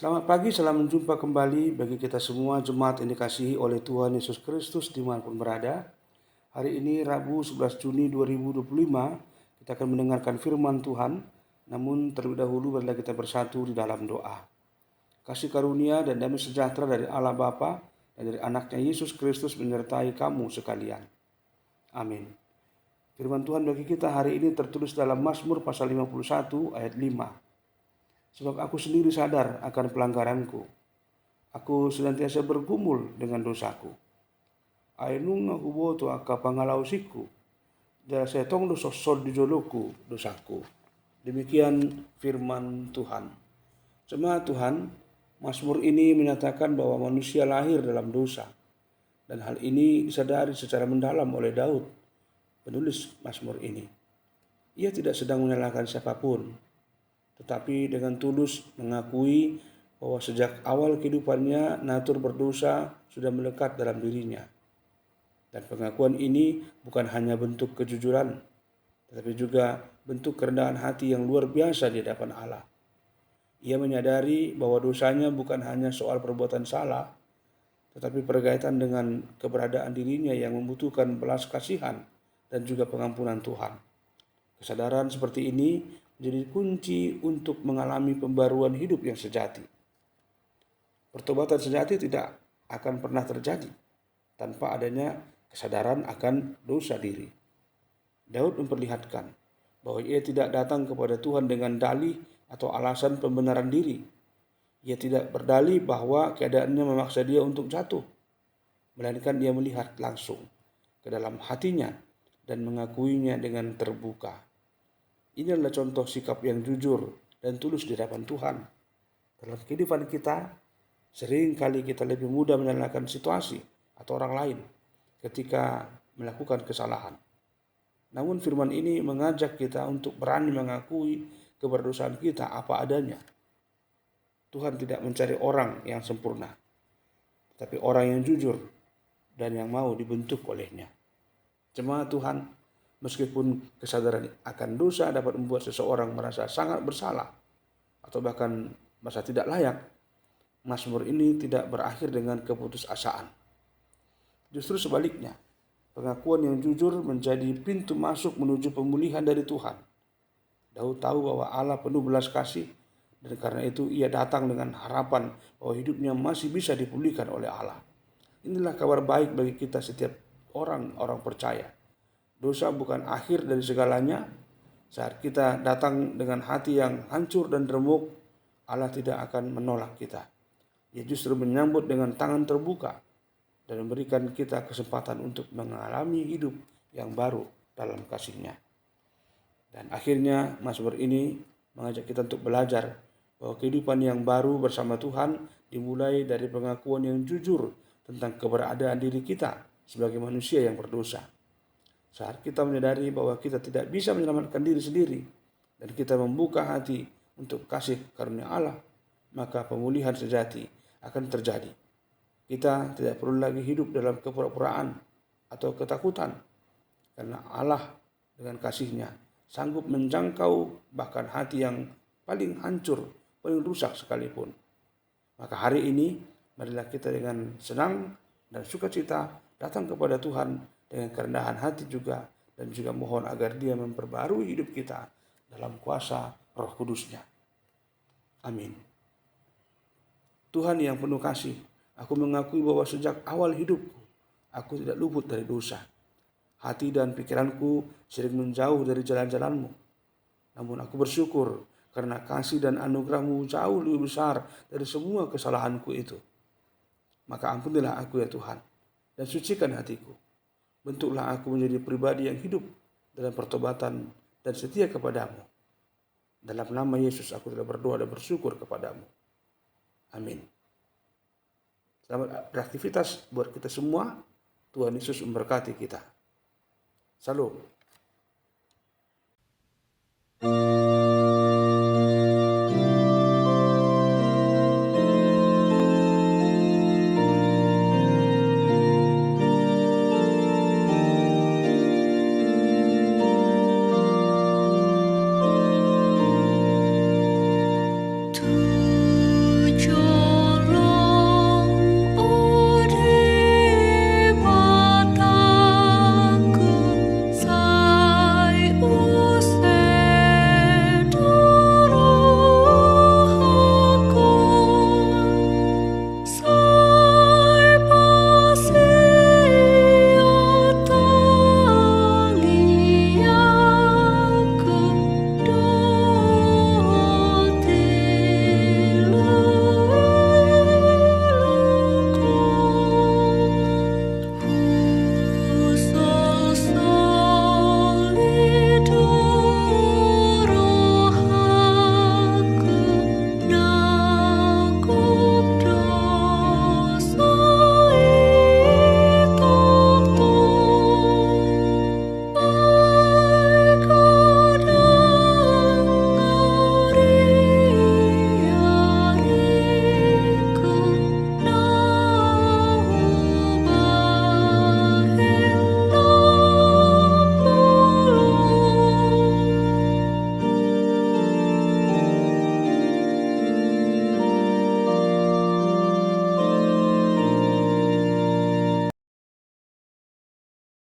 Selamat pagi, salam jumpa kembali bagi kita semua jemaat yang dikasihi oleh Tuhan Yesus Kristus dimanapun berada. Hari ini Rabu 11 Juni 2025 kita akan mendengarkan firman Tuhan. Namun terlebih dahulu marilah kita bersatu di dalam doa. Kasih karunia dan damai sejahtera dari Allah Bapa dan dari anaknya Yesus Kristus menyertai kamu sekalian. Amin. Firman Tuhan bagi kita hari ini tertulis dalam Mazmur pasal 51 ayat 5. Sebab aku sendiri sadar akan pelanggaranku. Aku senantiasa bergumul dengan dosaku. Ainunga huboto aka pangalausiku. Jala saya tong sosod di joloku dosaku. Demikian firman Tuhan. Jemaat Tuhan, Mazmur ini menyatakan bahwa manusia lahir dalam dosa. Dan hal ini disadari secara mendalam oleh Daud, penulis Mazmur ini. Ia tidak sedang menyalahkan siapapun, tetapi dengan tulus mengakui bahwa sejak awal kehidupannya natur berdosa sudah melekat dalam dirinya. Dan pengakuan ini bukan hanya bentuk kejujuran, tetapi juga bentuk kerendahan hati yang luar biasa di hadapan Allah. Ia menyadari bahwa dosanya bukan hanya soal perbuatan salah, tetapi berkaitan dengan keberadaan dirinya yang membutuhkan belas kasihan dan juga pengampunan Tuhan. Kesadaran seperti ini menjadi kunci untuk mengalami pembaruan hidup yang sejati. Pertobatan sejati tidak akan pernah terjadi tanpa adanya kesadaran akan dosa diri. Daud memperlihatkan bahwa ia tidak datang kepada Tuhan dengan dalih atau alasan pembenaran diri. Ia tidak berdalih bahwa keadaannya memaksa dia untuk jatuh, melainkan dia melihat langsung ke dalam hatinya dan mengakuinya dengan terbuka. Ini adalah contoh sikap yang jujur dan tulus di hadapan Tuhan. Dalam kehidupan kita, sering kali kita lebih mudah menyalahkan situasi atau orang lain ketika melakukan kesalahan. Namun firman ini mengajak kita untuk berani mengakui keberdosaan kita apa adanya. Tuhan tidak mencari orang yang sempurna, tapi orang yang jujur dan yang mau dibentuk olehnya. Jemaat Tuhan, meskipun kesadaran akan dosa dapat membuat seseorang merasa sangat bersalah atau bahkan merasa tidak layak, Mazmur ini tidak berakhir dengan keputusasaan. Justru sebaliknya, pengakuan yang jujur menjadi pintu masuk menuju pemulihan dari Tuhan. Daud tahu bahwa Allah penuh belas kasih, dan karena itu ia datang dengan harapan bahwa hidupnya masih bisa dipulihkan oleh Allah. Inilah kabar baik bagi kita setiap orang percaya. Dosa bukan akhir dari segalanya. Saat kita datang dengan hati yang hancur dan remuk, Allah tidak akan menolak kita. Ia justru menyambut dengan tangan terbuka dan memberikan kita kesempatan untuk mengalami hidup yang baru dalam kasih-Nya. Dan akhirnya Mazmur ini mengajak kita untuk belajar bahwa kehidupan yang baru bersama Tuhan dimulai dari pengakuan yang jujur tentang keberadaan diri kita sebagai manusia yang berdosa. Saat kita menyadari bahwa kita tidak bisa menyelamatkan diri sendiri dan kita membuka hati untuk kasih karunia Allah, maka pemulihan sejati akan terjadi. Kita tidak perlu lagi hidup dalam kepura-puraan atau ketakutan, karena Allah dengan kasih-Nya sanggup menjangkau bahkan hati yang paling hancur, paling rusak sekalipun. Maka hari ini marilah kita dengan senang dan sukacita datang kepada Tuhan dengan kerendahan hati juga, dan juga mohon agar Dia memperbarui hidup kita dalam kuasa Roh Kudus-Nya. Amin. Tuhan yang penuh kasih, aku mengakui bahwa sejak awal hidupku, aku tidak luput dari dosa. Hati dan pikiranku sering menjauh dari jalan-jalan-Mu. Namun aku bersyukur karena kasih dan anugerah-Mu jauh lebih besar dari semua kesalahanku itu. Maka ampunilah aku ya Tuhan, dan sucikan hatiku. Bentuklah aku menjadi pribadi yang hidup dalam pertobatan dan setia kepadamu. Dalam nama Yesus aku telah berdoa dan bersyukur kepadamu. Amin. Selamat beraktivitas buat kita semua. Tuhan Yesus memberkati kita. Salam.